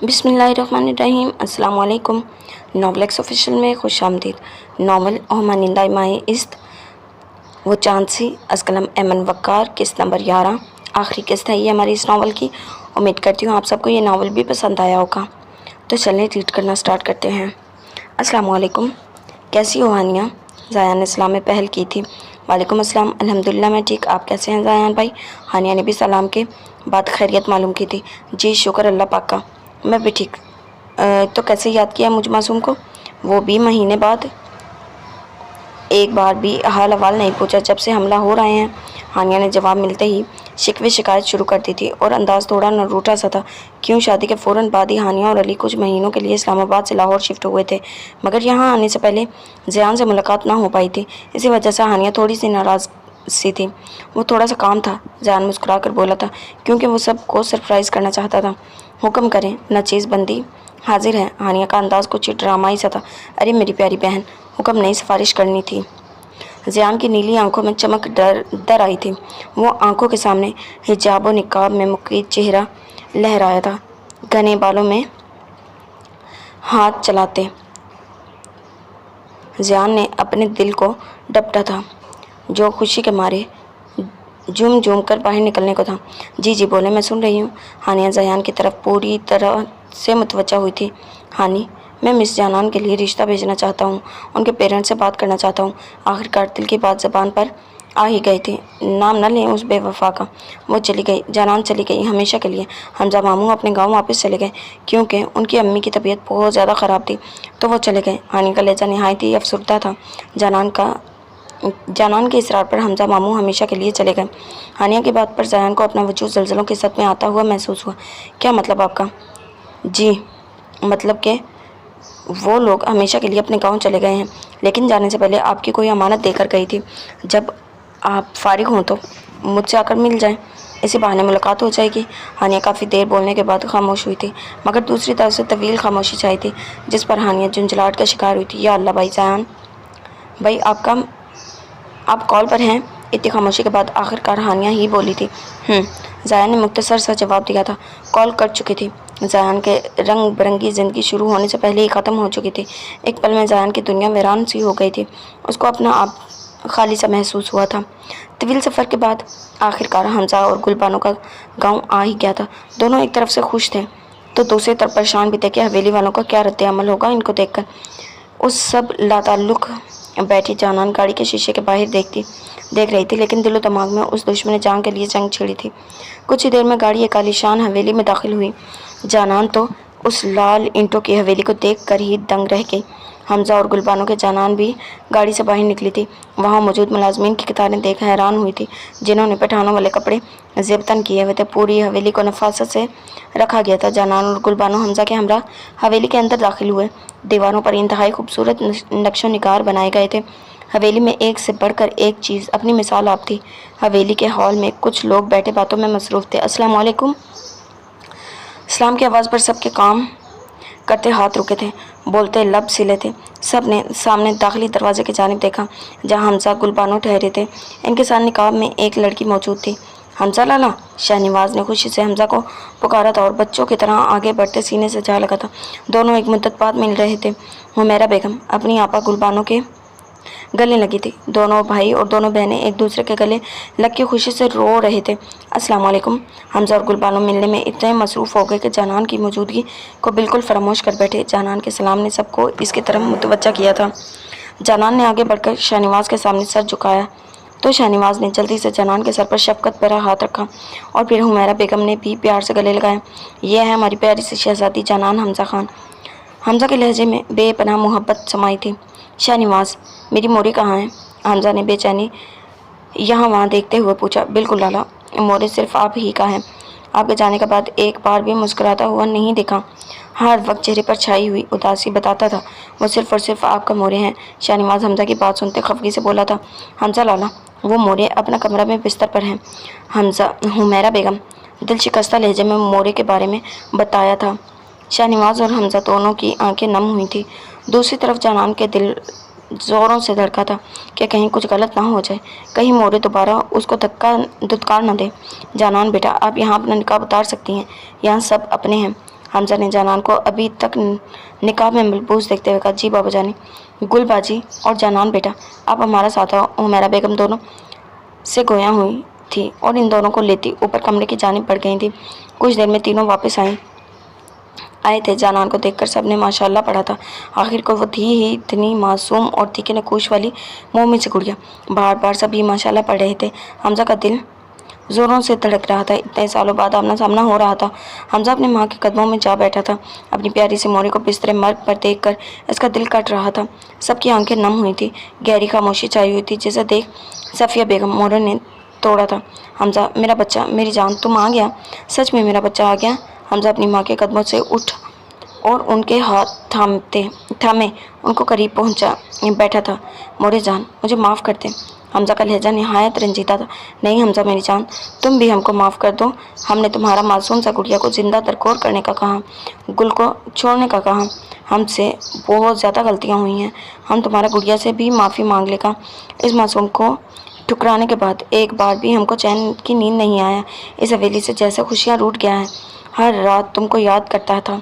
बिस्मिल्लाहिर्रहमानिर्रहीम। अस्सलाम वालेकुम। नॉवलेक्स ऑफिशियल में खुश आमदीद। नावल ओहमानिंदा माए इस्त वो चांद सी असकलम एमन वक्कार, किस्त नंबर 11। आखिरी किस्त है ये हमारी इस नावल की। उम्मीद करती हूँ आप सबको ये नावल भी पसंद आया होगा। तो चलें रीड करना स्टार्ट करते हैं। अस्सलाम वालेकुम। कैसी हो हानिया? ज़ायान ने सलाम में पहल की थी। वालेकुम अस्सलाम, अल्हम्दुलिल्लाह मैं ठीक। आप कैसे हैं ज़ायान भाई? हानिया ने भी सलाम के बाद खैरियत मालूम की थी। जी शुक्र अल्लाह पाक का, मैं भी ठीक। तो कैसे याद किया मुझ मासूम को? वो भी महीने बाद। एक बार भी हाल अहवाल नहीं पूछा जब से हमला हो रहे हैं। हानिया ने जवाब मिलते ही शिकवे शिकायत शुरू कर दी थी और अंदाज थोड़ा न रूठा सा था। क्यों, शादी के फ़ौरन बाद ही हानिया और अली कुछ महीनों के लिए इस्लामाबाद से लाहौर शिफ्ट हुए थे, मगर यहाँ आने से पहले ज़यान से मुलाकात ना हो पाई थी। इसी वजह से हानिया थोड़ी सी नाराज़ सी थी। वो थोड़ा सा काम था, ज़यान मुस्कुरा कर बोला था, क्योंकि वो सबको सरप्राइज़ करना चाहता था। हुक्म करें, नचीज़ बंदी हाजिर है। हानिया का अंदाज़ कुछ ड्रामाई सा था। अरे मेरी प्यारी बहन, हुक्म नहीं, सिफारिश करनी थी। ज़यान की नीली आंखों में चमक डर आई थी। वो आंखों के सामने हिजाब और निकाब में मुकीद चेहरा लहराया था। घने बालों में हाथ चलाते ज़यान ने अपने दिल को डपटा था, जो खुशी के मारे झूम झूम कर बाहर निकलने को था। जी जी बोले, मैं सुन रही हूँ। हानिया ज़यान की तरफ पूरी तरह से मुतवज्जा हुई थी। हानी, मैं मिस जानान के लिए रिश्ता भेजना चाहता हूँ, उनके पेरेंट्स से बात करना चाहता हूँ। आखिरकार दिल की बात ज़बान पर आ ही गई थी। नाम न लें उस बेवफा का। वो चली गई, जानान चली गई हमेशा के लिए। हमजा मामू अपने गांव वापस चले गए, क्योंकि उनकी अम्मी की तबीयत बहुत ज़्यादा ख़राब थी, तो वो चले गए। हानी का लहजा नहायत ही अफसरदा था। जानान के इसरार पर हमजा मामू हमेशा के लिए चले गए। हानिया की बात पर ज़यान को अपना वजूद ज़लज़लों के सद में आता हुआ महसूस हुआ। क्या मतलब आपका? जी मतलब कि वो लोग हमेशा के लिए अपने गांव चले गए हैं, लेकिन जाने से पहले आपकी कोई अमानत देकर गई थी। जब आप फारिग हों तो मुझसे आकर मिल जाएं, इसी बहाने मुलाकात हो जाएगी। हानिया काफ़ी देर बोलने के बाद खामोश हुई थी, मगर दूसरी तरफ से तवील खामोशी छाई थी, जिस पर हानिया झुंझलाहट का शिकार हुई थी। या अल्लाह भाई ज़यान भाई, आप कॉल पर हैं? इतनी खामोशी के बाद आखिरकार हानिया ही बोली थी। ज़यान ने मुख्तसर सा जवाब दिया था। कॉल कर चुकी थी। ज़यान के रंग बिरंगी ज़िंदगी शुरू होने से पहले ही ख़त्म हो चुकी थी। एक पल में ज़यान की दुनिया वीरान सी हो गई थी। उसको अपना आप खाली सा महसूस हुआ था। तवील सफ़र के बाद आखिरकार हमजा और गुलबानो का गांव आ ही गया था। दोनों एक तरफ से खुश थे तो दूसरी तरफ परेशान भी थे कि हवेली वालों का क्या रद्द अमल होगा इनको देखकर। उस सब लाताल्लुक़ बैठी जानान गाड़ी के शीशे के बाहर देख रही थी, लेकिन दिलो दिमाग में उस दुश्मन जान के लिए जंग छिड़ी थी। कुछ ही देर में गाड़ी एक आलीशान हवेली में दाखिल हुई। जानान तो उस लाल ईंटों की हवेली को देख कर ही दंग रह गई। हमजा और गुलबानो के जानान भी गाड़ी से बाहर निकली थी। वहाँ मौजूद मुलाजमीन की कतारें देख हैरान हुई थी, जिन्होंने पठानों वाले कपड़े ज़ेबतन किए हुए थे। पूरी हवेली को नफासत से रखा गया था। जानान और गुलबानो हमजा के हमरा हवेली के अंदर दाखिल हुए। दीवारों पर इंतहाई खूबसूरत नक्शो निगार बनाए गए थे। हवेली में एक से बढ़कर एक चीज़ अपनी मिसाल आप थी। हवेली के हॉल में कुछ लोग बैठे बातों में मसरूफ़ थे। अस्सलाम वालेकुम। सलाम की आवाज़ पर सबके काम करते हाथ रुके थे, बोलते लब सिले थे। सब ने सामने दाखिली दरवाजे की जानिब देखा, जहाँ हमजा गुलबानो ठहरे थे। इनके साथ निकाब में एक लड़की मौजूद थी। हमजा लाला, शाहनवाज ने खुशी से हमजा को पुकारा था और बच्चों की तरह आगे बढ़ते सीने से जा लगा था। दोनों एक मुद्दत बाद मिल रहे थे। हुमैरा बेगम अपनी आपा गुलबानो के गले लगी थी। दोनों भाई और दोनों बहनें एक दूसरे के गले लग के खुशी से रो रहे थे। अस्सलाम वालेकुम। हमजा और गुलबानो मिलने में इतने मसरूफ़ हो गए कि जानान की मौजूदगी को बिल्कुल फरामोश कर बैठे। जानान के सलाम ने सबको इसकी तरफ मुतवज्जा किया था। जानान ने आगे बढ़कर शाहनवाज के सामने सर झुकाया तो शाहनवाज ने जल्दी से जानान के सर पर शफकत भरा हाथ रखा और फिर हुमैरा बेगम ने भी प्यार से गले लगाया। यह है हमारी प्यारी सी शहज़ादी जानान हमजा खान। हमजा के लहजे में बेपनाह मोहब्बत समाई थी। शाहनवाज, मेरी मोरी कहाँ है? हमजा ने बेचैनी यहाँ वहाँ देखते हुए पूछा। बिल्कुल लाला, मोरे सिर्फ आप ही का है। आपके जाने के बाद एक बार भी मुस्कुराता हुआ नहीं देखा। हर वक्त चेहरे पर छाई हुई उदासी बताता था वो सिर्फ और सिर्फ आपका मोरे हैं। शाहनवाज हमजा की बात सुनते खफगी से बोला था। हमजा लाला, वो मोरे अपना कमरा में बिस्तर पर हैं। हुमैरा बेगम दिल शिकस्ता लहजे में मोरे के बारे में बताया था। शाहनवाज और हमजा दोनों की आंखें नम हुई थी। दूसरी तरफ जानान के दिल ज़ोरों से धड़का था कि कहीं कुछ गलत ना हो जाए, कहीं मोरे दोबारा उसको धुतकार न दे। जानान बेटा, आप यहाँ अपना निकाब उतार सकती हैं, यहाँ सब अपने हैं। حمزہ نے جانان کو ابھی تک نقاب میں ملبوس دیکھتے ہوئے کہا، جی بابا جانی۔ گل باجی اور جانان بیٹا، آپ ہمارا ساتھ آؤ۔ حمیرہ بیگم دونوں سے گویا ہوئی تھی اور ان دونوں کو لیتی اوپر کمرے کی جانب بڑھ گئی تھی۔ کچھ دیر میں تینوں واپس آئے تھے۔ جانان کو دیکھ کر سب نے ماشاءاللہ پڑھا تھا۔ آخر کو وہ تھی ہی اتنی معصوم اور تیکھے نقوش والی مومن سی گڑیا۔ بار بار سب یہ ماشاءاللہ پڑھ رہے تھے۔ حمزہ کا دل زوروں سے دھڑک رہا تھا۔ اتنے سالوں بعد آمنا سامنا ہو رہا تھا۔ حمزہ اپنی ماں کے قدموں میں جا بیٹھا تھا۔ اپنی پیاری سی موری کو بستر مرگ پر دیکھ کر اس کا دل کٹ رہا تھا۔ سب کی آنکھیں نم ہوئی تھی، گہری خاموشی چھائی ہوئی تھی، جسے دیکھ صفیہ بیگم مورے نے توڑا تھا۔ حمزہ میرا بچہ، میری جان، تم آ گیا؟ سچ میں میرا بچہ آ گیا؟ حمزہ اپنی ماں کے قدموں سے اٹھ اور ان کے ہاتھ تھامے ان کو قریب پہنچا بیٹھا تھا۔ مورے جان، مجھے معاف کر دیں۔ حمزہ کا لہجہ نہایت رنجیدہ تھا۔ نہیں حمزہ میری جان، تم بھی ہم کو معاف کر دو۔ ہم نے تمہارا معصوم سا گڑیا کو زندہ درگور کرنے کا کہا، گل کو چھوڑنے کا کہا۔ ہم سے بہت زیادہ غلطیاں ہوئی ہیں۔ ہم تمہارا گڑیا سے بھی معافی مانگ لے گا۔ اس معصوم کو ٹھکرانے کے بعد ایک بار بھی ہم کو چین کی نیند نہیں آیا۔ اس حویلی سے جیسے خوشیاں روٹ گیا ہے۔ ہر رات تم کو یاد کرتا تھا،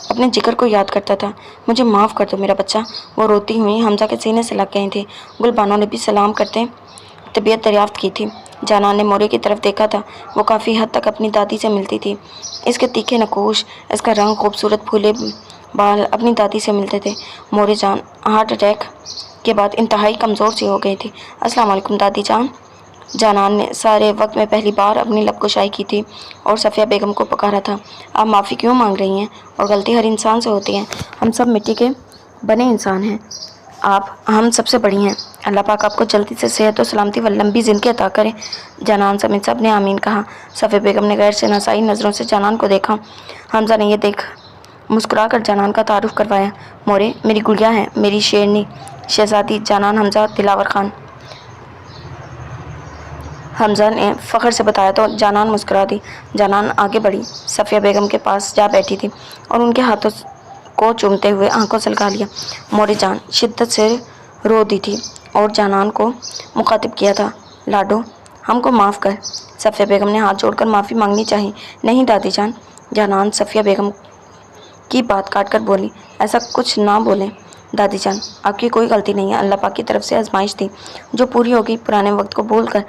اپنے جگر کو یاد کرتا تھا۔ مجھے معاف کر دو میرا بچہ۔ وہ روتی ہوئی حمزہ کے سینے سے لگ گئی تھی۔ گل بانو نے بھی سلام کرتے طبیعت دریافت کی تھی۔ جانان نے مورے کی طرف دیکھا تھا۔ وہ کافی حد تک اپنی دادی سے ملتی تھی۔ اس کے تیکھے نقوش، اس کا رنگ، خوبصورت پھولے بال اپنی دادی سے ملتے تھے۔ مورے جان ہارٹ اٹیک کے بعد انتہائی کمزور سی ہو گئی تھی۔ السلام علیکم دادی جان۔ جانان نے سارے وقت میں پہلی بار اپنی لب کشائی کی تھی اور صفیہ بیگم کو پکارا تھا، آپ معافی کیوں مانگ رہی ہیں؟ اور غلطی ہر انسان سے ہوتی ہے، ہم سب مٹی کے بنے انسان ہیں، آپ ہم سب سے بڑی ہیں۔ اللہ پاک آپ کو جلدی سے صحت و سلامتی و لمبی زندگی عطا کرے۔ جانان سمیت سب نے آمین کہا۔ صفیہ بیگم نے غیر شناسائی نظروں سے جانان کو دیکھا۔ حمزہ نے یہ دیکھ مسکرا کر جانان کا تعارف کروایا، مورے میری گڑیا ہے، میری شیرنی شہزادی جانان حمزہ دلاور خان۔ حمزہ نے فخر سے بتایا تو جانان مسکرا دی۔ جانان آگے بڑھی، صفیہ بیگم کے پاس جا بیٹھی تھی اور ان کے ہاتھوں کو چومتے ہوئے آنکھوں سے لگا لیا۔ مورے جان شدت سے رو دی تھی اور جانان کو مخاطب کیا تھا، لاڈو ہم کو معاف کر۔ صفیہ بیگم نے ہاتھ جوڑ کر معافی مانگنی چاہی۔ نہیں دادی جان۔ جانان صفیہ بیگم کی بات کاٹ کر بولی، ایسا کچھ نہ بولیں دادی جان، آپ کی کوئی غلطی نہیں ہے، اللہ پاک کی طرف سے آزمائش تھی جو پوری ہو گئی۔ پرانے وقت کو بھول کر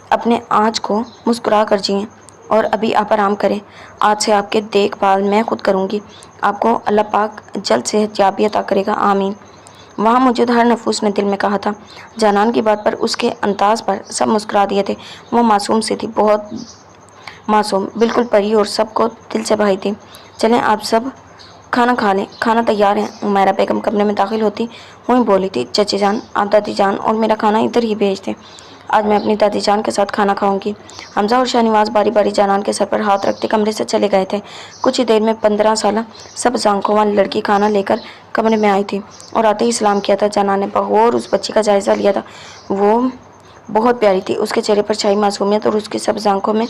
اپنے آج کو مسکرا کر جئیں اور ابھی آپ آرام کریں۔ آج سے آپ کے دیکھ بھال میں خود کروں گی۔ آپ کو اللہ پاک جلد صحت یابی عطا کرے گا، آمین۔ وہاں موجود ہر نفوس نے دل میں کہا تھا۔ جانان کی بات پر، اس کے انداز پر سب مسکرا دیے تھے۔ وہ معصوم سی تھی، بہت معصوم، بالکل پری، اور سب کو دل سے بھائی تھی۔ چلیں آپ سب کھانا کھا لیں، کھانا تیار ہے۔ حمیرہ بیگم کمرے میں داخل ہوتی ہوئی بولی تھی، چچی جان آپ دادی جان اور میرا کھانا ادھر ہی بھیج دیں، آج میں اپنی دادی جان کے ساتھ کھانا کھاؤں گی۔ حمزہ اور شاہنواز باری باری جانان کے سر پر ہاتھ رکھتے کمرے سے چلے گئے تھے۔ کچھ ہی دیر میں 15 سالہ سبز آنکھوں والی لڑکی کھانا لے کر کمرے میں آئی تھی اور آتے ہی سلام کیا تھا۔ جانان نے بغور اس بچی کا جائزہ لیا تھا۔ وہ بہت پیاری تھی، اس کے چہرے پر چھائی معصومیت اور اس کی سبز آنکھوں میں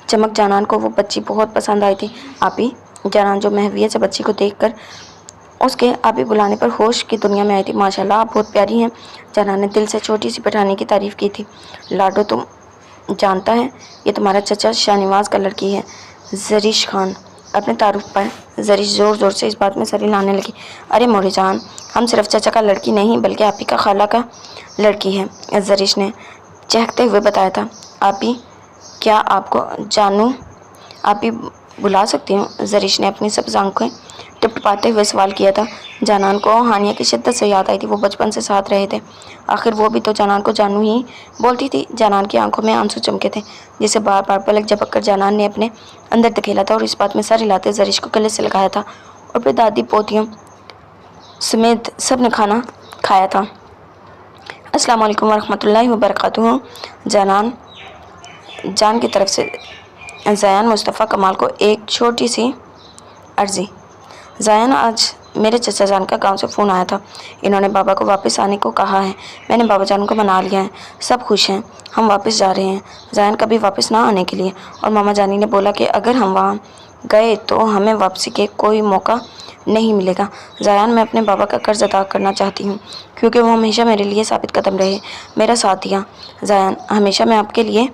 چمک۔ جانان کو وہ بچی بہت پسند آئی تھی۔ آپی جانان جو محویت سے بچی کو دیکھ کر اس کے آپی بلانے پر ہوش کی دنیا میں آئی تھی۔ ماشاءاللہ آپ بہت پیاری ہیں۔ جانان نے دل سے چھوٹی سی پٹھانی کی تعریف کی تھی۔ لاڈو تم جانتا ہے یہ تمہارا چچا شاہنواز کا لڑکی ہے، زریش خان۔ اپنے تعارف پر زریش زور زور سے اس بات میں سر ہلانے لگی۔ ارے مورے جان، ہم صرف چچا کا لڑکی نہیں بلکہ آپی کا خالہ کا لڑکی ہے، زریش نے چہکتے ہوئے بتایا تھا۔ آپی کیا آپ کو جانو آپی بلا سکتی ہوں؟ زریش نے اپنی سبز آنکھیں ٹپٹپاتے ہوئے سوال کیا تھا۔ جانان کو ہانیہ کی شدت سے یاد آئی تھی، وہ بچپن سے ساتھ رہے تھے، آخر وہ بھی تو جانان کو جانو ہی بولتی تھی۔ جانان کی آنکھوں میں آنسو چمکے تھے جسے بار بار پلک جھپک کر جانان نے اپنے اندر دھکیلا تھا اور اس بات میں سر ہلاتے زریش کو گلے سے لگایا تھا، اور پھر دادی پوتیوں سمیت سب نے کھانا کھایا تھا۔ السلام علیکم ورحمۃ اللہ وبرکاتہ۔ جانان جان کی طرف سے زیان مصطفیٰ کمال کو ایک چھوٹی سی عرضی۔ زیان آج میرے چچا جان کا گاؤں سے فون آیا تھا، انہوں نے بابا کو واپس آنے کو کہا ہے، میں نے بابا جان کو منا لیا ہے، سب خوش ہیں، ہم واپس جا رہے ہیں، زیان کبھی واپس نہ آنے کے لیے، اور ماما جانی نے بولا کہ اگر ہم وہاں گئے تو ہمیں واپسی کے کوئی موقع نہیں ملے گا۔ زیان میں اپنے بابا کا قرض ادا کرنا چاہتی ہوں کیونکہ وہ ہمیشہ میرے لیے ثابت قدم رہے، میرا ساتھ دیا۔ زیان ہمیشہ میں آپ کے لیے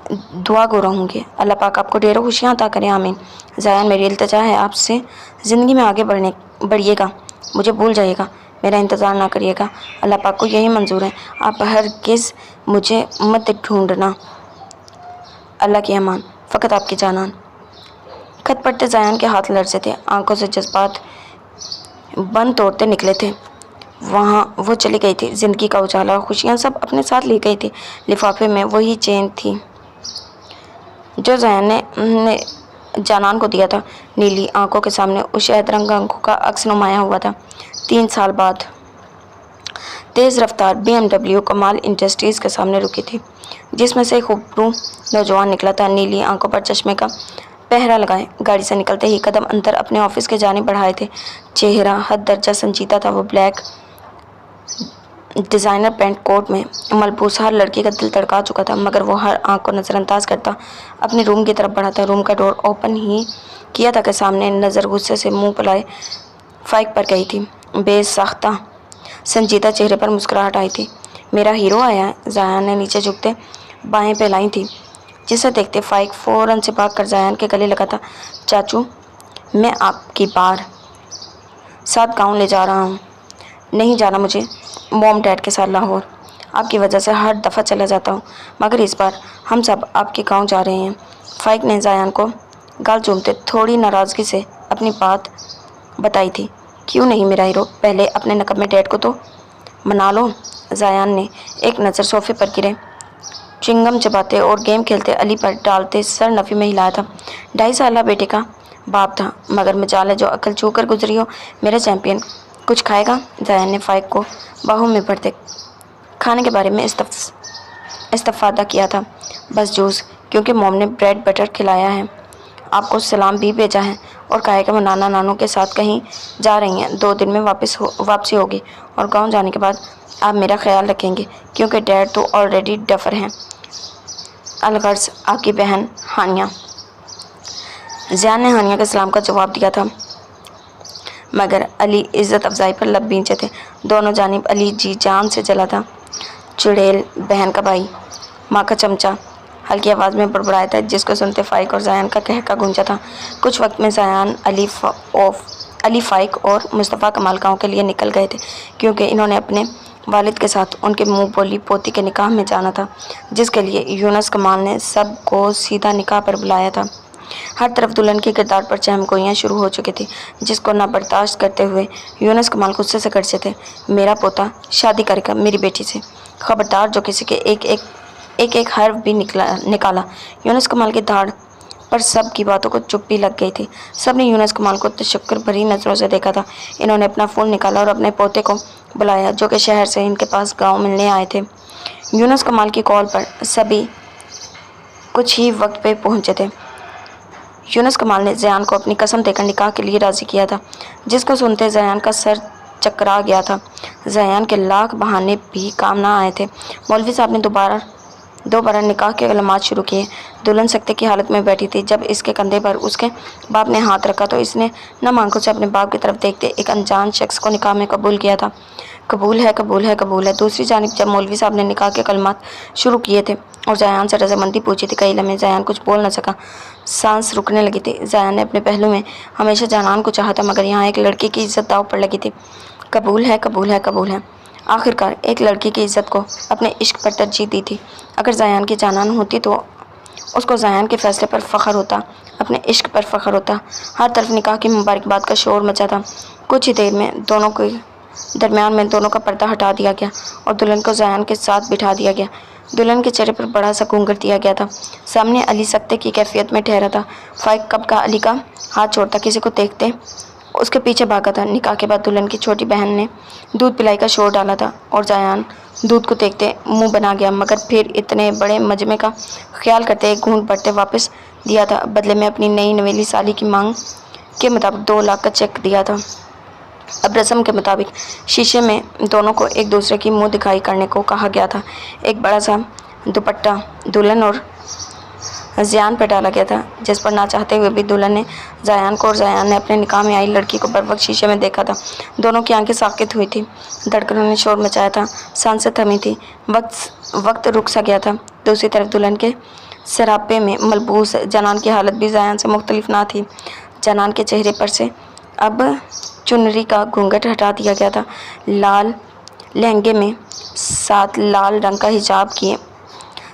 दुआ गो रहूँगी। अल्लाह पाक आपको ढेरों खुशियाँ अता करें, आमीन। ज़यान, मेरी इल्तिजा है आपसे, ज़िंदगी में आगे बढ़िएगा, मुझे भूल जाइएगा, मेरा इंतज़ार ना करिएगा। अल्लाह पाक को यही मंजूर है, आप हरगिज़ मुझे मत ढूंढना। अल्लाह की अमान, फ़कत आपकी जानान। खत पढ़ते ज़यान के हाथ लरज़े थे, आंखों से जज्बात बंद तोड़ते निकले थे। वहाँ वो चली गई थी, ज़िंदगी का उजाला और खुशियाँ सब अपने साथ ले गई थी। लिफाफे में वही चेन थी जो ज़यान ने जानान को दिया था। नीली आंखों के सामने उस शहद रंग आंखों का अक्स नुमाया हुआ था। 3 साल बाद तेज़ रफ्तार BMW कमाल इंडस्ट्रीज़ के सामने रुकी थी, जिसमें से एक खूबरू नौजवान निकला था, नीली आंखों पर चश्मे का पहरा लगाए। गाड़ी से निकलते ही कदम अंतर अपने ऑफिस के जाने बढ़ाए थे। चेहरा हद दर्जा संजीदा था। वो ब्लैक डिज़ाइनर पेंट कोट में मलबूस हर लड़की का दिल तड़का चुका था, मगर वो हर आंख को नज़रअंदाज करता अपने रूम की तरफ बढ़ा था। रूम का डोर ओपन ही किया था कि सामने नज़र गुस्से से मुंह फुलाए फाइक पर गई थी। बेसाख्ता संजीदा चेहरे पर मुस्कुराहट आई थी। मेरा हीरो आया है, ज़यान ने नीचे झुकते बाहें फैलाई थी, जिसे देखते फाइक फ़ौरन से भाग कर ज़यान के गले लगा था। चाचू, मैं आपकी बार साथ गाँव ले जा रहा हूँ। नहीं जाना मुझे मॉम डैड के साथ लाहौर, आपकी वजह से हर दफ़ा चला जाता हूँ, मगर इस बार हम सब आपके गांव जा रहे हैं। फाइक ने ज़यान को गाल चूमते थोड़ी नाराज़गी से अपनी बात बताई थी। क्यों नहीं मेरा हीरो, पहले अपने नकब में डैड को तो मना लो। ज़यान ने एक नज़र सोफे पर गिरे चिंगम चबाते और गेम खेलते अली पर डालते सर नफ़ी में हिलाया था। 2.5 साल बेटे का बाप था, मगर मजाल है जो अकल छू कर गुजरी हो। मेरा चैम्पियन कुछ खाएगा? ज़यान ने फाइक को बाहों में भरते खाने के बारे में इस्तफादा किया था। बस जूस, क्योंकि मॉम ने ब्रेड बटर खिलाया है, आपको सलाम भी भेजा है और कहा है कि वो नाना नानू के साथ कहीं जा रही हैं। 2 दिन में वापसी होगी और गांव जाने के बाद आप मेरा ख्याल रखेंगे, क्योंकि डैड तो ऑलरेडी डफर हैं। अलगर्ज आपकी बहन हानिया। ज़यान ने हानिया के सलाम का जवाब दिया था, मगर अली इज़्ज़त अफजाई पर लब भींचे थे। दोनों जानिब अली जी जान से जला था। चुड़ैल, बहन का भाई, माँ का चमचा, हल्की आवाज़ में बड़बड़ाया था, जिसको सुनते फाइक और ज़यान का कहका गूंजा था। कुछ वक्त में ज़यान, अली फाइक और मुस्तफ़ा कमाल गाँव के लिए निकल गए थे, क्योंकि इन्होंने अपने वालिद के साथ उनके मुँह बोली पोती के निकाह में जाना था, जिसके लिए यूनुस कमाल ने सब को सीधा निकाह पर बुलाया था। हर तरफ दुल्हन के किरदार पर चहमगोइयाँ शुरू हो चुकी थी, जिसको ना बर्दाश्त करते हुए यूनुस कमाल गुस्से से गरजे थे। मेरा पोता शादी करेगा मेरी बेटी से, खबरदार जो किसी के एक हर्फ भी निकाला। यूनुस कमाल की धाड़ पर सब की बातों को चुप्पी लग गई थी। सब ने यूनुस कमाल को तशक्कुर भरी नज़रों से देखा था। इन्होंने अपना फ़ोन निकाला और अपने पोते को बुलाया, जो कि शहर से इनके पास गाँव मिलने आए थे। यूनुस कमाल की कॉल पर सभी कुछ ही वक्त पे पहुँचे थे। यूनुस कमाल ने ज़यान को अपनी कसम देकर निकाह के लिए राज़ी किया था, जिसको सुनते ज़यान का सर चकरा गया था। ज़यान के लाख बहाने भी काम ना आए थे। मौलवी साहब ने दोबारा निकाह के कलमात शुरू किए। दुल्हन सकते की हालत में बैठी थी। जब इसके कंधे पर उसके बाप ने हाथ रखा तो इसने नम आंखों से अपने बाप की तरफ देखते एक अनजान शख्स को निकाह में कबूल किया था। कबूल है, कबूल है, कबूल है। दूसरी जानिब जब मौलवी साहब ने निकाह के कलमात शुरू किए थे और ज़यान से रज़ामंदी पूछी थी, कई लम्हे ज़यान कुछ बोल न सका, सांस रुकने लगी थी। ज़यान ने अपने पहलू में हमेशा जानान को चाहा था, मगर यहाँ एक लड़की की इज़्ज़त दाव पर लगी थी। कबूल है, कबूल है, कबूल है। आखिरकार एक लड़की की इज़्ज़त को अपने इश्क पर तरजीह दी थी। अगर ज़यान की जानान होती तो उसको ज़यान के फ़ैसले पर फ़ख्र होता, अपने इश्क पर फ़ख्र होता। हर तरफ निकाह की मुबारकबाद का शोर मचा था। कुछ ही देर में दोनों के दरमियान में दोनों का पर्दा हटा दिया गया और दुल्हन को ज़यान के साथ बिठा दिया गया। दुल्हन के चेहरे पर बड़ा सा घूंघट दिया गया था। सामने अली सख्ते की कैफियत में ठहरा था। फाइक कब का अली का हाथ छोड़ता किसी को देखते उसके पीछे भागा था। निकाह के बाद दुल्हन की छोटी बहन ने दूध पिलाई का शोर डाला था और ज़यान दूध को देखते मुंह बना गया, मगर फिर इतने बड़े मजमे का ख्याल करते एक घूंट भरते वापस दिया था। बदले में अपनी नई नवेली साली की मांग के मुताबिक 2 लाख का चेक दिया था। अब रस्म के मुताबिक शीशे में दोनों को एक दूसरे की मुंह दिखाई करने को कहा गया था। एक बड़ा सा दुपट्टा दुल्हन और ज़यान पर डाला गया था, जिस पर ना चाहते हुए भी दुल्हन ने ज़यान को और ज़यान ने अपने निकाह में आई लड़की को बर वक्त शीशे में देखा था। दोनों की आंखें साकित हुई थी, धड़कनों ने शोर मचाया था, सांसें थमी थी, वक्त रुक सा गया था। दूसरी तरफ दुल्हन के सरापे में मलबूस जनान की हालत भी ज़यान से मुख्तलिफ ना थी। जनान के चेहरे पर से अब चुनरी का घूंघट हटा दिया गया था। लाल लहंगे में साथ लाल रंग का हिजाब किए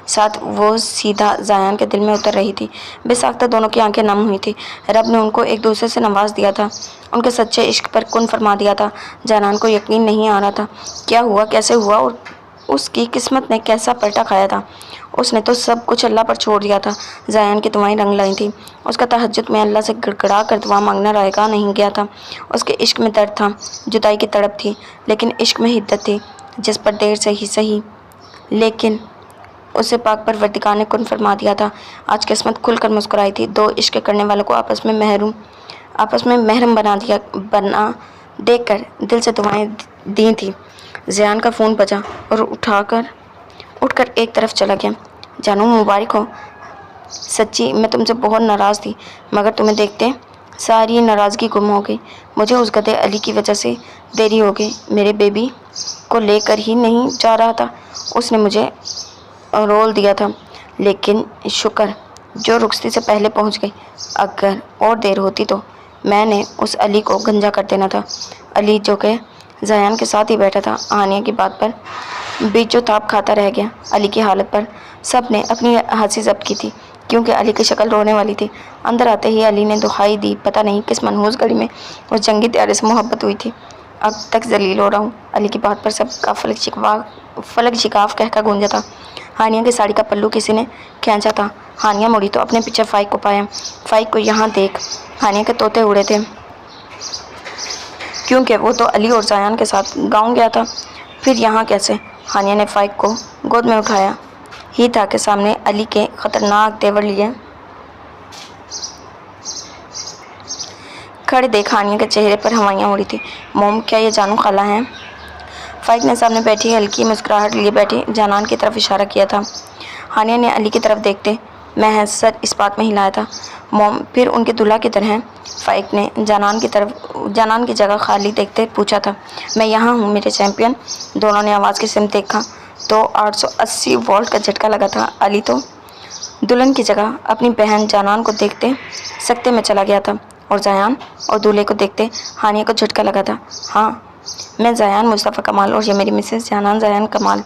साथ वो सीधा ज़यान के दिल में उतर रही थी। बेसाख्ता दोनों की आंखें नम हुई थी। रब ने उनको एक दूसरे से नवाज दिया था, उनके सच्चे इश्क पर कुन फरमा दिया था। जनान को यकीन नहीं आ रहा था क्या हुआ, कैसे हुआ और उसकी किस्मत ने कैसा पलटा खाया था। उसने तो सब कुछ अल्लाह पर छोड़ दिया था। ज़यान की दुआएं रंग लाई थी। उसका तहज्जुद में अल्लाह से गिड़गिड़ा कर दुआ मांगना रायगा नहीं गया था। उसके इश्क में दर्द था, जुदाई की तड़प थी, लेकिन इश्क में हिद्दत थी जिस पर देर से ही सही लेकिन उसे पाक परवरदिगार ने कुन फरमा दिया था। आज किस्मत खुलकर मुस्कुराई थी। दो इश्क करने वालों को आपस में महरम बना देकर दिल से दुआएं दी थी। ज़यान का फ़ोन बजा और उठकर एक तरफ चला गया। जानू मुबारक हो। सच्ची मैं तुमसे बहुत नाराज़ थी, मगर तुम्हें देखते सारी नाराज़गी गुम हो गई। मुझे उस गधे अली की वजह से देरी हो गई। मेरे बेबी को लेकर ही नहीं जा रहा था, उसने मुझे रोल दिया था, लेकिन शुक्र जो रुखसती से पहले पहुंच गई। अगर और देर होती तो मैंने उस अली को गंजा कर देना था। अली जो कि ज़यान के साथ ही बैठा था, हानिया की बात पर बीचों ताप खाता रह गया। अली की हालत पर सब ने अपनी हंसी जब्त की थी, क्योंकि अली की शक्ल रोने वाली थी। अंदर आते ही अली ने दुहाई दी। पता नहीं किस मनहूस घड़ी में उस जंगी त्यारे से मोहब्बत हुई थी। अब तक जलील हो रहा हूँ। अली की बात पर सबका फलक शिकाफ कहकर गूंजा था। हानिया की साड़ी का पल्लू किसी ने खींचा था। हानिया मुड़ी तो अपने पीछे फाइक को पाया। फाइक को यहाँ देख। हानिया के तोते उड़े थे, क्योंकि वो तो अली और ज़यान के साथ गाँव गया था। फिर यहाँ कैसे? हानिया ने फाइक को गोद में उठाया ही था कि सामने अली के ख़तरनाक तेवर लिए खड़े देख। हानिया के चेहरे पर हवाइयाँ उड़ी थी। मोम, क्या ये जानू खाला हैं? फाइक ने सामने बैठी हल्की मुस्कुराहट लिए बैठी जनान की तरफ इशारा किया था। हानिया ने अली की तरफ देखते महज सर इस बात में हिलाया था। मोम, फिर उनके दूल्हा की तरह हैं? फाइक ने जनान की जगह खाली देखते पूछा था। मैं यहाँ हूँ मेरे चैम्पियन। दोनों ने आवाज़ की सिमत देखा तो 880 वोल्ट का झटका लगा था। अली तो दुल्हन की जगह अपनी बहन जनान को देखते सकते में चला गया था, और ज़यान और दूल्हे को देखते हानिया को झटका लगा था। हाँ, मैं ज़यान मुस्तफ़ा कमाल और ये मेरी मिसेस जनान ज़यान कमाल।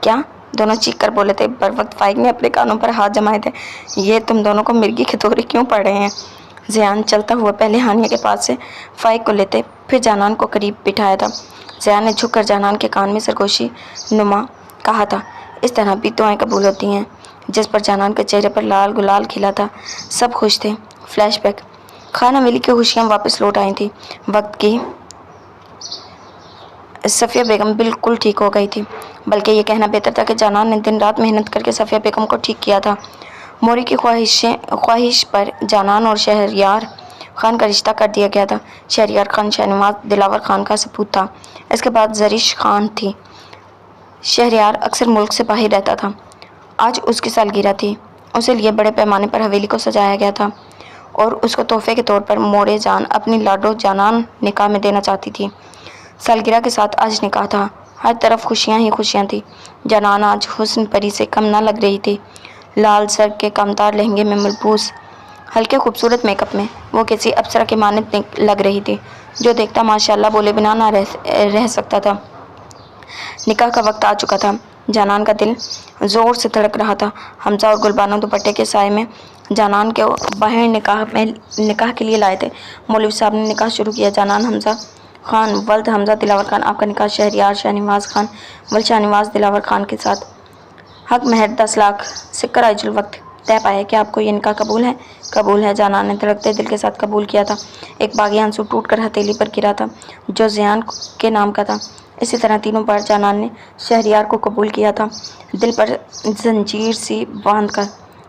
क्या? दोनों चीख कर बोले थे। बर वक्त फाइक ने अपने कानों पर हाथ जमाए थे। ये तुम दोनों को मिर्गी के दौरे क्यों पड़ रहे हैं? ज़यान चलता हुआ पहले हानिया के पास से फाइक को लेते फिर जनान को करीब बिठाया था। ज़यान ने झुककर जनान के कान में सरगोशी नुमा कहा था, इस तरह भी दुआएं कबूल होती हैं। जिस पर जनान के चेहरे पर लाल गुलाल खिला था। सब खुश थे। फ्लैशबैक। खाना मिली की खुशियाँ वापस लौट आई थी। वक्त की सफ़िया बेगम बिल्कुल ठीक हो गई थी, बल्कि ये कहना बेहतर था कि जनान ने दिन रात मेहनत करके सफ़िया बेगम को ठीक किया था। मोरी की ख्वाहिश पर जनान और शहरयार खान का रिश्ता कर दिया गया था। शहरयार खान शहनवाज दिलावर खान का सपूत था। इसके बाद जरिश खान थी। शहरयार अक्सर मुल्क से बाहर रहता था। आज उसकी सालगिरह थी। उसे लिए बड़े पैमाने पर हवेली को सजाया गया था और उसको तोहफे के तौर पर मोरे जान अपनी लाडो जनान निकाह में देना चाहती थी। सालगिरह के साथ आज निकाह था। हर तरफ खुशियाँ ही खुशियाँ थी। जनान आज हुस्न परी से कम न लग रही थी। लाल सर के कमतार लहंगे में मलबूस हल्के खूबसूरत मेकअप में वो किसी अप्सरा की मानद लग रही थी, जो देखता माशाल्लाह बोले बिना ना रह सकता था। निकाह का वक्त आ चुका था। जनान का दिल ज़ोर से धड़क रहा था। हमजा और गुलबानो दुपट्टे के साए में जनान के बाहर निकाह के लिए लाए थे। मौलवी साहब ने निकाह शुरू किया। जनान हमजा खान वल्द हमजा दिलावर खान, आपका निकाह शहरयार शाहनवाज खान वल्द शाहनवाज दिलावर खान के साथ। हक महर 10 लाख सिक्कर आइजुल वक्त तय पाया। क्या आपको ये निकाह कबूल है? कबूल है, जनान ने धड़कते दिल के साथ कबूल किया था। एक बागी आंसू टूट कर हथेली पर गिरा था, जो ज़यान के नाम का था। इसी तरह तीनों बार जनान ने शहरयार को कबूल किया था, दिल पर जंजीर सी बांध कर।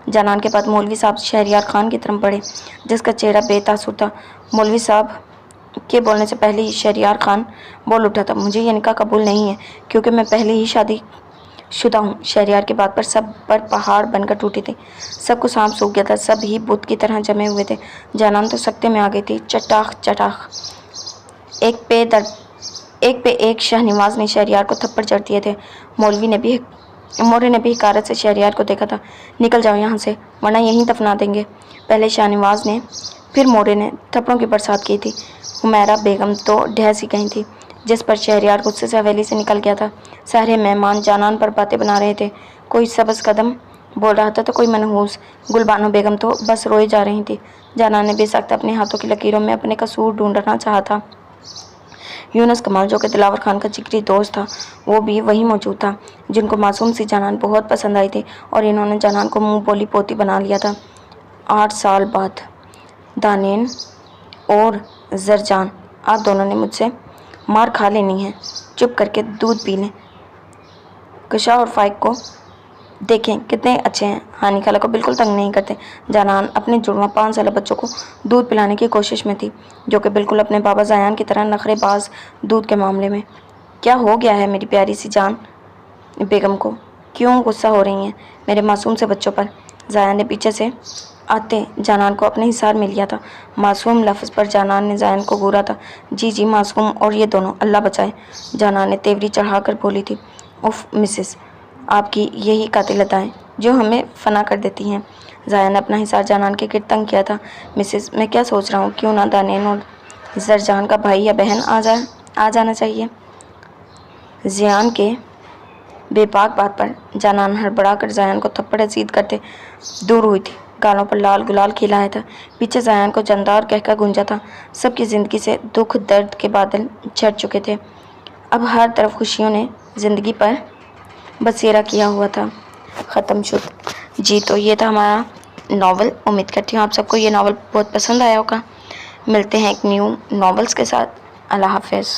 जनान के बाद मौलवी साहब शहरयार खान की तरफ बढ़े, जिसका चेहरा बेतासुर था। मौलवी साहब के बोलने से पहले ही शहरयार खान बोल उठा था, मुझे ये निकाह कबूल नहीं है, क्योंकि मैं पहले ही शादी शुदा हूँ। शहरयार की बात पर सब पर पहाड़ बनकर टूटे थे। सबको सांप सूख गया था। सब ही बुत की तरह जमे हुए थे। जनान तो सकते में आ गई थी। चटाख एक पे एक शहनवाज ने शहरयार को थप्पड़ जड़ दिए थे। मौलवी ने भी मोरे ने भी हकारत से शहरयार को देखा था। निकल जाओ यहाँ से वरना यहीं दफना देंगे। पहले शाहनवाज ने फिर मोरे ने थप्पड़ों की बरसात की थी। हुमैरा बेगम तो ढह सी गई थी, जिस पर शहरयार गुस्से से हवेली से निकल गया था। सारे मेहमान जानान पर बातें बना रहे थे। कोई सबस कदम बोल रहा था तो कोई मनहूस। गुलबानो बेगम तो बस रोई जा रही थी। जानान ने बेसख्त अपने हाथों की लकीरों में अपने कसूर ढूंढना चाहा था। यूनुस कमाल जो कि दिलावर खान का जिगरी दोस्त था, वो भी वहीं मौजूद था, जिनको मासूम सी जानान बहुत पसंद आई थी और इन्होंने जानान को मुंह बोली पोती बना लिया था। 8 साल बाद दानेन और जरजान, आप दोनों ने मुझसे मार खा लेनी है। चुप करके दूध पी लें। कशा और फाइक को देखें कितने अच्छे हैं, हानि खाला को बिल्कुल तंग नहीं करते। जानान अपने जुड़वा 5 साल बच्चों को दूध पिलाने की कोशिश में थी, जो कि बिल्कुल अपने बाबा जायान की तरह नखरेबाज दूध के मामले में। क्या हो गया है मेरी प्यारी सी जान बेगम को, क्यों गुस्सा हो रही हैं मेरे मासूम से बच्चों पर? जायान ने पीछे से आते जानान को अपने हिसार में लिया था। मासूम लफ्ज़ पर जानान ने जायान को घूरा था। जी जी मासूम और ये दोनों, अल्लाह बचाए। जानान ने तेवरी चढ़ाकर बोली थी। उफ मिसेस, आपकी यही कातिल अदाएं जो हमें फना कर देती हैं। जाया ने अपना हिसार जानान के गिर्द तंग किया था। मिसेस, मैं क्या सोच रहा हूँ, क्यों ना दानेन और जरजान का भाई या बहन आ जाना चाहिए। जियान के बेबाक बात पर जानान हड़बड़ा कर जायान को थप्पड़ रसीद करते दूर हुई थी। गालों पर लाल गुलाल खिला है था। पीछे जायान को जानदार कहकर गूंजा था। सबकी ज़िंदगी से दुख दर्द के बादल छट चुके थे। अब हर तरफ खुशियों ने ज़िंदगी पर बसेरा किया हुआ था। ख़त्म शुद। जी तो ये था हमारा नावल। उम्मीद करती हूँ आप सबको ये नावल बहुत पसंद आया होगा। मिलते हैं एक न्यू नावल्स के साथ। अल्लाह हाफ़िज़।